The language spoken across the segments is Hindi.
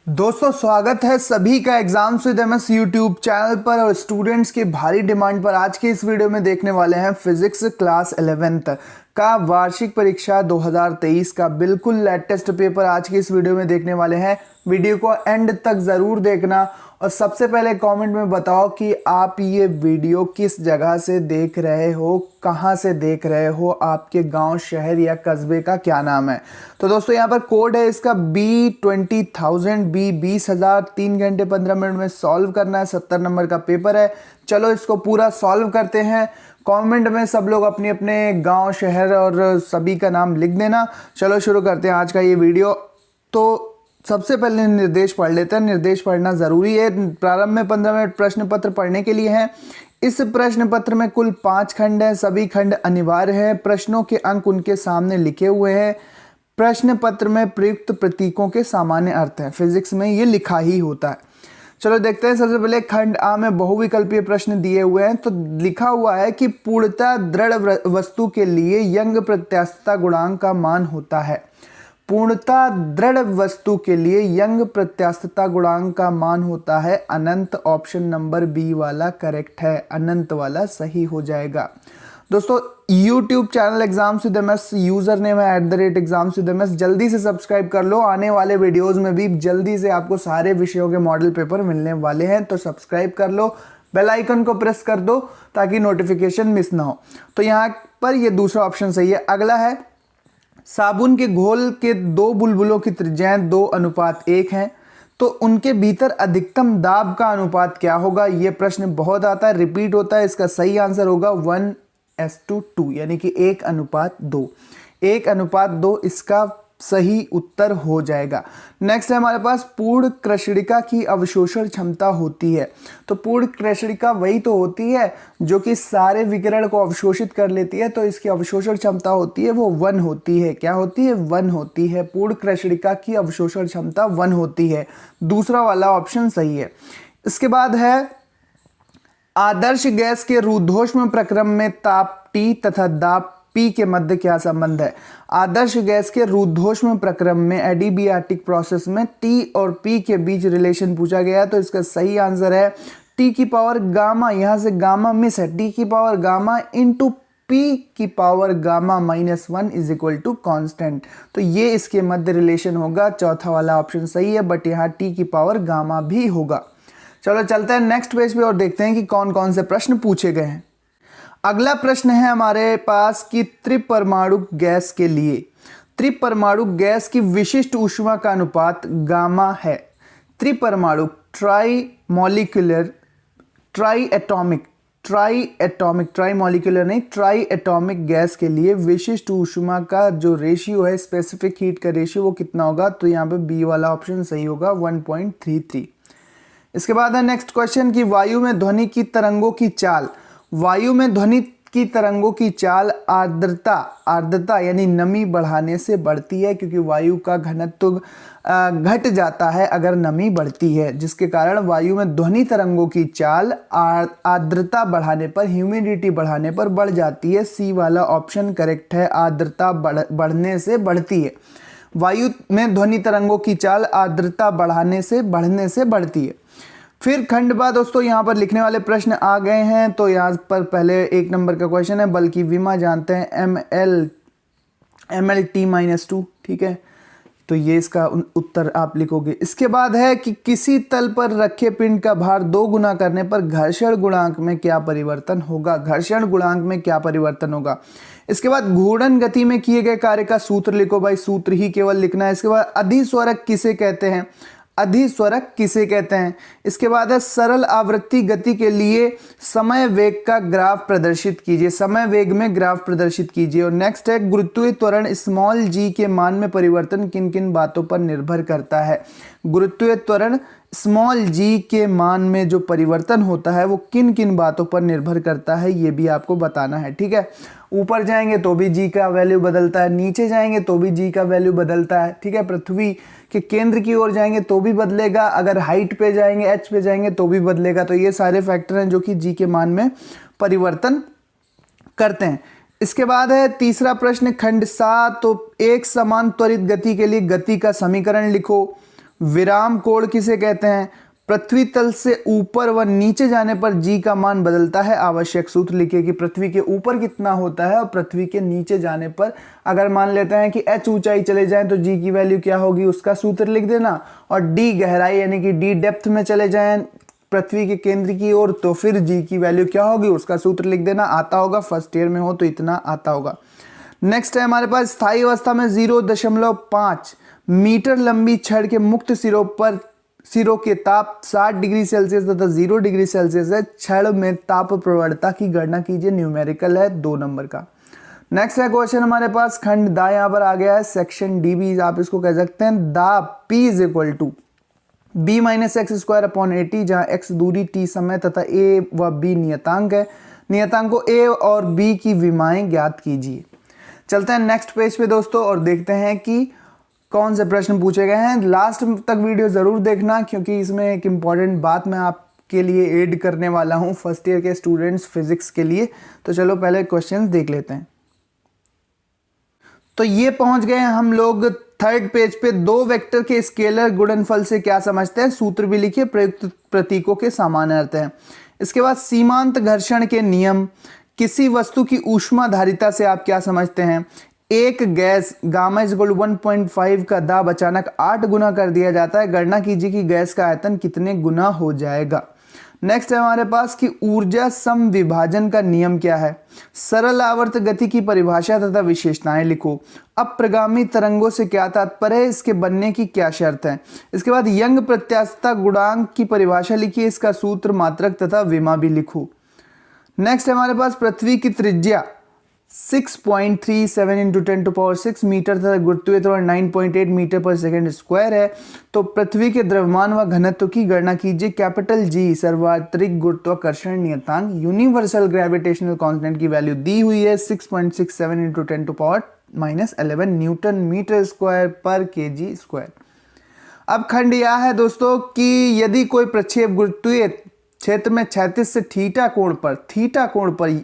दोस्तों स्वागत है सभी का exams with MS YouTube channel पर। और स्टूडेंट्स की भारी डिमांड पर आज के इस वीडियो में देखने वाले हैं फिजिक्स क्लास 11th का वार्षिक परीक्षा 2023 का बिल्कुल लेटेस्ट पेपर आज के इस वीडियो में देखने वाले हैं। वीडियो को एंड तक ज़रूर देखना और सबसे पहले कमेंट में बताओ कि आप ये वीडियो किस जगह से देख रहे हो, कहाँ से देख रहे हो, आपके गांव, शहर या कस्बे का क्या नाम है। तो दोस्तों यहाँ पर कोड है इसका B20,000 B20,000। 3 घंटे 15 मिनट में सॉल्व करना है। 70 नंबर का पेपर है। चलो इसको पूरा सॉल्व करते हैं। कमेंट में सब लोग अपने अपने गांव, शहर और सभी का नाम लिख देना। चलो शुरू करते हैं आज का ये वीडियो। तो सबसे पहले निर्देश पढ़ लेते हैं। निर्देश पढ़ना जरूरी है। प्रारंभ में 15 मिनट प्रश्न पत्र पढ़ने के लिए हैं। इस प्रश्न पत्र में कुल 5 खंड हैं। सभी खंड अनिवार्य हैं। प्रश्नों के अंक उनके सामने लिखे हुए हैं। प्रश्न पत्र में प्रयुक्त प्रतीकों के सामान्य अर्थ हैं। फिजिक्स में ये लिखा ही होता है। चलो देखते हैं। सबसे पहले खंड आ में बहुविकल्पीय प्रश्न दिए हुए हैं। तो लिखा हुआ है कि पूर्णतः दृढ़ वस्तु के लिए यंग प्रत्यास्थता गुणांक का मान होता है। पूर्णतः दृढ़ वस्तु के लिए यंग प्रत्यास्थता गुणांक का मान होता है अनंत। ऑप्शन नंबर बी वाला करेक्ट है। अनंत वाला सही हो जाएगा। दोस्तों YouTube channel exams with MS user name है @exams with ms। जल्दी से सब्सक्राइब कर लो। आने वाले वीडियोस में भी जल्दी से आपको सारे विषयों के मॉडल पेपर मिलने वाले हैं। तो सब्सक्राइब कर लो, बेल आइकन को प्रेस कर दो ताकि नोटिफिकेशन मिस ना हो। तो यहाँ पर ये दूसरा ऑप्शन सही है। अगला है साबुन के घोल के 2 बुलबुलों की त्रिज्याएं 2:1 हैं। तो उनके भीतर अधिकतम दाब का अनुपात क्या होगा। यह प्रश्न बहुत आता है, रिपीट होता है। इसका सही आंसर होगा 1:2 यानी कि 1:2। 1:2 इसका सही उत्तर हो जाएगा। नेक्स्ट है हमारे पास पूर्ण कृष्णिका की अवशोषण क्षमता होती है। तो पूर्ण कृष्णिका वही तो होती है जो कि सारे विकिरण को अवशोषित कर लेती है। तो इसकी अवशोषण क्षमता होती है वो 1 होती है। क्या होती है? 1 होती है। पूर्ण कृष्णिका की अवशोषण क्षमता 1 होती है। दूसरा वाला ऑप्शन सही है। इसके बाद है आदर्श गैस के रुद्धोष्म प्रक्रम में ताप T तथा दाब P के मध्य क्या संबंध है। आदर्श गैस के रुद्धोष्म प्रक्रम में एडियाबैटिक प्रोसेस में T और P के बीच रिलेशन पूछा गया है। तो इसका सही आंसर है T की पावर गामा। यहां से गामा मिस है। T की पावर गामा इंटू P की power gamma -1 is equal to constant. तो ये इसके मध्य रिलेशन होगा। चौथा वाला ऑप्शन सही है, बट यहाँ T की पावर गामा भी होगा। चलो चलते हैं नेक्स्ट पेज पे और देखते हैं कि कौन कौन से प्रश्न पूछे गए हैं। अगला प्रश्न है हमारे पास कि त्रिपरमाणु गैस के लिए त्रिपरमाणु गैस की विशिष्ट ऊष्मा का अनुपात गामा है। त्रिपरमाणु ट्राई एटॉमिक गैस के लिए विशिष्ट ऊष्मा का जो रेशियो है, स्पेसिफिक हीट का रेशियो, वो कितना होगा। तो यहाँ पे बी वाला ऑप्शन सही होगा 1.33। इसके बाद है नेक्स्ट क्वेश्चन कि वायु में ध्वनि की तरंगों की चाल आर्द्रता यानी नमी बढ़ाने से बढ़ती है, क्योंकि वायु का घनत्व घट जाता है अगर नमी बढ़ती है, जिसके कारण वायु में ध्वनि तरंगों की चाल आर्द्रता बढ़ाने पर, ह्यूमिडिटी बढ़ाने पर बढ़ जाती है। सी वाला ऑप्शन करेक्ट है। आर्द्रता बढ़ने से बढ़ती है। वायु में ध्वनि तरंगों की चाल आर्द्रता बढ़ने से बढ़ती है। फिर खंड बा दोस्तों यहाँ पर लिखने वाले प्रश्न आ गए हैं। तो यहाँ पर पहले 1 नंबर का क्वेश्चन है, बल्कि विमा जानते हैं MLT-2, ठीक है। तो ये इसका उत्तर आप लिखोगे। इसके बाद है कि किसी तल पर रखे पिंड का भार 2 गुना करने पर घर्षण गुणांक में क्या परिवर्तन होगा। इसके बाद घूर्णन गति में किए गए कार्य का सूत्र लिखो। भाई सूत्र ही केवल लिखना है। इसके बाद अधिस्वरक किसे कहते हैं। इसके बाद है सरल आवृत्ति गति के लिए समय वेग का ग्राफ प्रदर्शित कीजिए। समय वेग में ग्राफ प्रदर्शित कीजिए। और नेक्स्ट है गुरुत्वीय त्वरण g के मान में परिवर्तन किन किन बातों पर निर्भर करता है। गुरुत्वीय त्वरण g के मान में जो परिवर्तन होता है वो किन किन बातों पर निर्भर करता है, ये भी आपको बताना है, ठीक है। ऊपर जाएंगे तो भी g का वैल्यू बदलता है, नीचे जाएंगे तो भी g का वैल्यू बदलता है, ठीक है। पृथ्वी के केंद्र की ओर जाएंगे तो भी बदलेगा, अगर हाइट पे जाएंगे, h पे जाएंगे तो भी बदलेगा। तो ये सारे फैक्टर हैं जो कि g के मान में परिवर्तन करते हैं। इसके बाद है तीसरा प्रश्न खंड 7। तो एक समान त्वरित गति के लिए गति का समीकरण लिखो। विराम कोण किसे कहते हैं? पृथ्वी तल से ऊपर व नीचे जाने पर जी का मान बदलता है। आवश्यक सूत्र लिखिए कि पृथ्वी के ऊपर कितना होता है और पृथ्वी के नीचे जाने पर अगर मान लेते हैं कि h ऊंचाई चले जाएं तो जी की वैल्यू क्या होगी, उसका सूत्र लिख देना। और d गहराई यानी कि d डेप्थ में चले जाएं पृथ्वी के केंद्र की ओर तो फिर जी की वैल्यू क्या होगी, उसका सूत्र लिख देना। आता होगा, फर्स्ट ईयर में हो तो इतना आता होगा। नेक्स्ट है हमारे पास स्थायी अवस्था में 0.5 मीटर लंबी छड़ के मुक्त सिरों के ताप 60 डिग्री सेल्सियस तथा 0 डिग्री सेल्सियस है। छड़ में ताप प्रवणता की गणना कीजिए। न्यूमेरिकल है 2 नंबर का। नेक्स्ट है क्वेश्चन हमारे पास खंड दा यहां पर आ गया है, सेक्शन डी भी आप इसको कह सकते हैं। दा P is equal to b minus x square upon 80, जहां x दूरी t समय तथा a व b नियतांक है। नियतांकों a और b की विमाएं ज्ञात कीजिए। चलते हैं नेक्स्ट पेज पे दोस्तों और देखते हैं कि कौन से प्रश्न पूछे गए हैं। लास्ट तक वीडियो जरूर देखना क्योंकि इसमें एक इम्पॉर्टेंट बात मैं आपके लिए ऐड करने वाला हूं फर्स्ट ईयर के स्टूडेंट्स फिजिक्स के लिए। तो चलो पहले क्वेश्चंस देख लेते हैं। तो ये पहुंच गए हैं हम लोग थर्ड पेज पे। 2 वेक्टर के स्केलर गुणनफल से क्या समझते हैं, सूत्र भी लिखिए, प्रयुक्त प्रतीकों के सामान्य अर्थ हैं। इसके बाद सीमांत घर्षण के नियम। किसी वस्तु की ऊष्माधारिता से आप क्या समझते हैं? एक gas gamma is equal to 1.5 का दाब अचानक 8 गुना कर दिया जाता है। गणना कीजिए कि गैस का आयतन कितने गुना हो जाएगा। नेक्स्ट है हमारे पास कि ऊर्जा समविभाजन का नियम क्या है। सरल आवर्त गति की परिभाषा तथा विशेषताएं लिखो। अप्रगामी तरंगों से क्या तात्पर्य है, इसके बनने की क्या शर्त है। इसके बाद यंग प्रत्यास्थता गुणांक की परिभाषा लिखिए, इसका सूत्र, मात्रक तथा विमा भी लिखो। नेक्स्ट है हमारे पास पृथ्वी की त्रिज्या 6.37 इंटू 10⁶ मीटर तथा गुरुत्वीय त्वरण 9.8 मीटर पर सेकेंड स्क्वायर है। तो पृथ्वी के द्रव्यमान व घनत्व की गणना कीजिए। कैपिटल जी सर्वात्रिक गुरुत्वाकर्षण नियतांक, यूनिवर्सल ग्रेविटेशनल कांस्टेंट की वैल्यू दी हुई है 6.67 इंटू 10⁻11 न्यूटन मीटर स्क्वायर पर केजी स्क्वायर। अब खंड यह है दोस्तों कि यदि कोई प्रक्षेप गुरुत्वीय क्षेत्र में क्षैतिज से थीटा कोण पर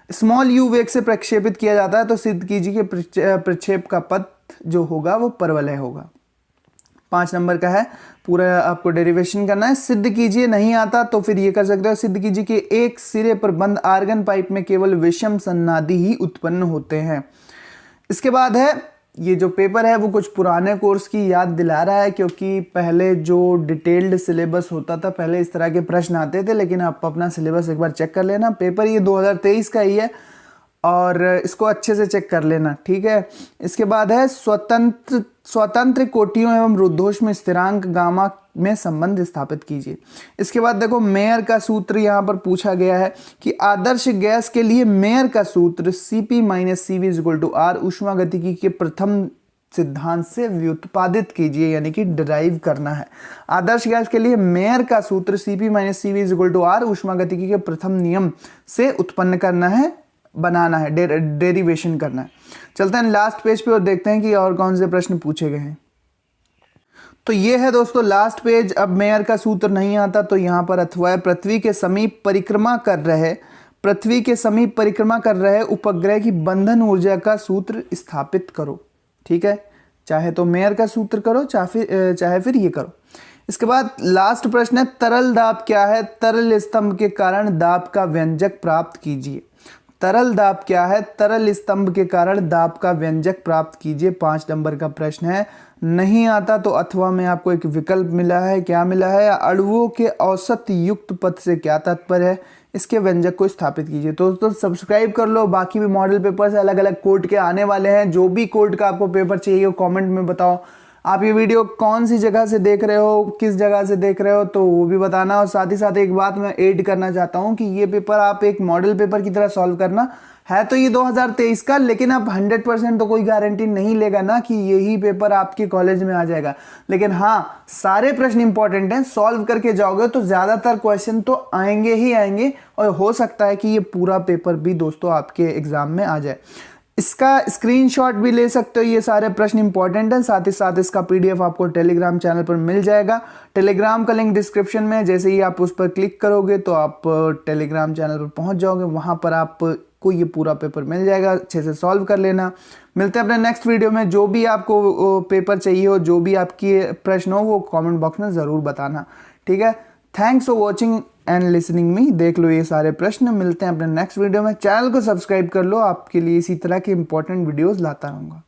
स्मॉल u वेग से प्रक्षेपित किया जाता है तो सिद्ध कीजिए कि प्रक्षेप का पथ जो होगा वो परवलय होगा। 5 नंबर का है, पूरा आपको डेरिवेशन करना है। सिद्ध कीजिए, नहीं आता तो फिर ये कर सकते हो। सिद्ध कीजिए कि एक सिरे पर बंद आर्गन पाइप में केवल विषम सन्नादि ही उत्पन्न होते हैं। इसके बाद है ये जो पेपर है वो कुछ पुराने कोर्स की याद दिला रहा है क्योंकि पहले जो डिटेल्ड सिलेबस होता था पहले इस तरह के प्रश्न आते थे, लेकिन आप अपना सिलेबस एक बार चेक कर लेना। पेपर ये 2023 का ही है और इसको अच्छे से चेक कर लेना, ठीक है। इसके बाद है स्वतंत्र कोटियों एवं रुद्धोष्म स्थिरांक गामा में संबंध स्थापित कीजिए। इसके बाद देखो मेयर का सूत्र यहाँ पर पूछा गया है कि आदर्श गैस के लिए मेयर का सूत्र Cp minus Cv is equal to R ऊष्मागतिकी के प्रथम सिद्धांत से व्युत्पादित कीजिए, यानी कि डिराइव करना है। आदर्श गैस के लिए मेयर का सूत्र Cp minus Cv is equal to R ऊष्मागतिकी के प्रथम नियम से उत्पन्न करना है, बनाना है, डेरिवेशन करना है। चलते हैं लास्ट पेज पे और देखते हैं कि और कौन से प्रश्न पूछे गए हैं। तो ये है दोस्तों लास्ट पेज। अब मेयर का सूत्र नहीं आता तो यहाँ पर अथवा पृथ्वी के समीप परिक्रमा कर रहे उपग्रह की बंधन ऊर्जा का सूत्र स्थापित करो, ठीक है। चाहे तो मेयर का सूत्र करो चाहे फिर ये करो। इसके बाद लास्ट प्रश्न है तरल दाब क्या है। तरल स्तंभ के कारण दाब का व्यंजक प्राप्त कीजिए। तरल दाब क्या है, तरल स्तंभ के कारण दाब का व्यंजक प्राप्त कीजिए। 5 नंबर का प्रश्न है। नहीं आता तो अथवा में आपको एक विकल्प मिला है, क्या मिला है, अणुओं के औसत युक्त पथ से क्या तात्पर्य है, इसके व्यंजक को स्थापित कीजिए। तो सब्सक्राइब कर लो, बाकी भी मॉडल पेपर्स अलग अलग कोड के आने वाले हैं। जो भी कोड का आपको पेपर चाहिए वो कमेंट में बताओ। आप ये वीडियो कौन सी जगह से देख रहे हो, किस जगह से देख रहे हो, तो वो भी बताना। और साथ ही साथ एक बात मैं ऐड करना चाहता हूँ कि ये पेपर आप एक मॉडल पेपर की तरह सॉल्व करना है। तो ये 2023 का, लेकिन आप 100% तो कोई गारंटी नहीं लेगा ना कि यही पेपर आपके कॉलेज में आ जाएगा। लेकिन हाँ, सारे प्रश्न इंपॉर्टेंट हैं, सॉल्व करके जाओगे तो ज्यादातर क्वेश्चन तो आएंगे ही आएंगे और हो सकता है कि ये पूरा पेपर भी दोस्तों आपके एग्जाम में आ जाए। इसका स्क्रीनशॉट भी ले सकते हो, ये सारे प्रश्न इंपॉर्टेंट हैं। साथ ही साथ इसका पीडीएफ आपको टेलीग्राम चैनल पर मिल जाएगा। टेलीग्राम का लिंक डिस्क्रिप्शन में है, जैसे ही आप उस पर क्लिक करोगे तो आप टेलीग्राम चैनल पर पहुंच जाओगे। वहां पर आप आपको ये पूरा पेपर मिल जाएगा, अच्छे से सॉल्व कर लेना। मिलते हैं अपने नेक्स्ट वीडियो में। जो भी आपको पेपर चाहिए हो, जो भी आपकी प्रश्न हो, वो कमेंट बॉक्स में ज़रूर बताना, ठीक है। Thanks for watching and listening me. देख लो ये सारे प्रश्न। मिलते हैं अपने नेक्स्ट वीडियो में। चैनल को सब्सक्राइब कर लो, आपके लिए इसी तरह के इंपॉर्टेंट वीडियोज़ लाता रहूँगा।